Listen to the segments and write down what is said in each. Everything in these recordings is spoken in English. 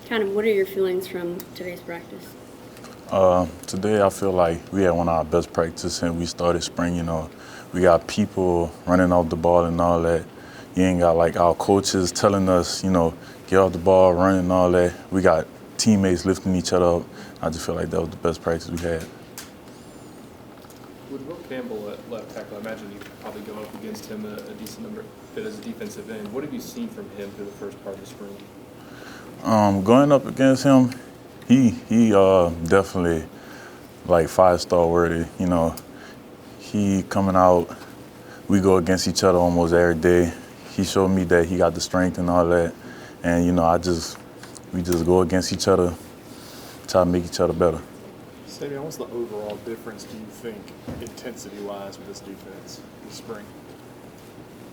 Kind of, what are your feelings from today's practice? Today I feel like we had one of our best practices and we started spring, we got people running off the ball and all that. You ain't got like our coaches telling us, get off the ball, run and all that. We got teammates lifting each other up. I just feel like that was the best practice we had. With Will Campbell at left tackle, I imagine you've probably gone up against him a decent number bit as a defensive end. What have you seen from him through the first part of the spring? Going up against him, he definitely like 5-star worthy. He coming out, we go against each other almost every day. He showed me that he got the strength and all that, and we just go against each other, try to make each other better. Saivion, what's the overall difference, do you think, intensity-wise with this defense this spring?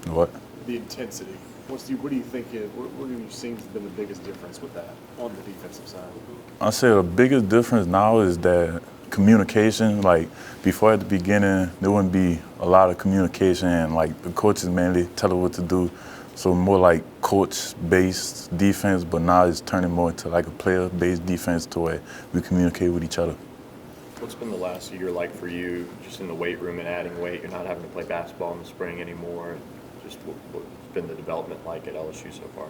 What? The intensity. What do you think what have you seen has been the biggest difference with that on the defensive side? I say the biggest difference now is that communication. Like before at the beginning, there wouldn't be a lot of communication, and like the coaches mainly tell us what to do. So more like coach-based defense, but now it's turning more into like a player-based defense to where we communicate with each other. What's been the last year like for you, just in the weight room and adding weight? You're not having to play basketball in the spring anymore. Just what's been the development like at LSU so far?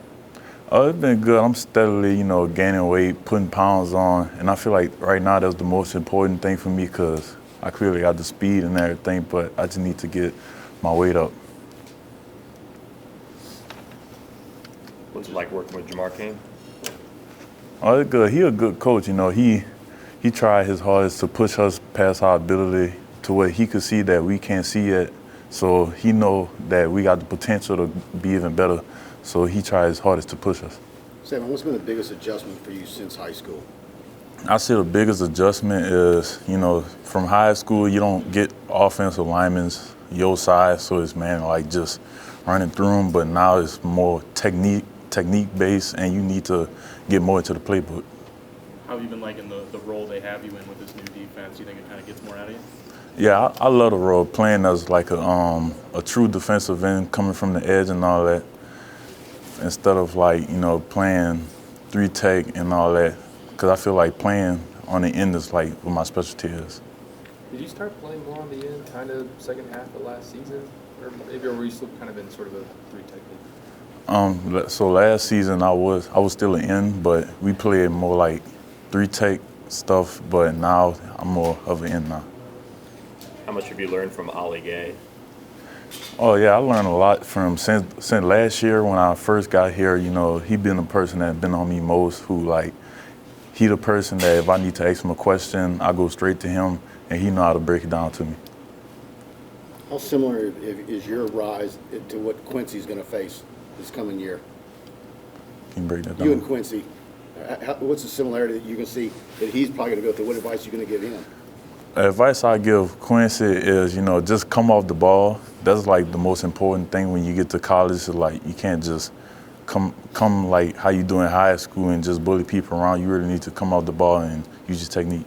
It's been good. I'm steadily, gaining weight, putting pounds on, and I feel like right now that's the most important thing for me because I clearly got the speed and everything, but I just need to get my weight up. What's it like working with Jamar Kane? Oh, it's good. He a good coach. He tried his hardest to push us past our ability to where he could see that we can't see yet. So he know that we got the potential to be even better. So he tried his hardest to push us. Saivion, what's been the biggest adjustment for you since high school? I say the biggest adjustment is, from high school, you don't get offensive linemen your size, so it's, like just running through them. But now it's more technique-based, and you need to get more into the playbook. How have you been liking the role they have you in with this new defense? Do you think it kind of gets more out of you? Yeah, I love the role, playing as like a true defensive end, coming from the edge and all that, instead of like, playing 3-tech and all that, because I feel like playing on the end is like what my specialty is. Did you start playing more on the end, kind of second half of last season, or maybe were you still kind of in sort of a 3-tech league? So last season I was still an end, but we played more like 3-tech stuff, but now I'm more of an end now. How much have you learned from Ali Gay? Oh yeah, I learned a lot from since last year when I first got here. He been the person that been on me most. He the person that if I need to ask him a question, I go straight to him, and he know how to break it down to me. How similar is your rise to what Quincy's going to face this coming year? Can you break that down? You and Quincy, what's the similarity that you can see that he's probably going to go through? What advice are you going to give him? The advice I give Quincy is, just come off the ball. That's like the most important thing when you get to college. Is like you can't just come like how you do in high school and just bully people around. You really need to come off the ball and use your technique.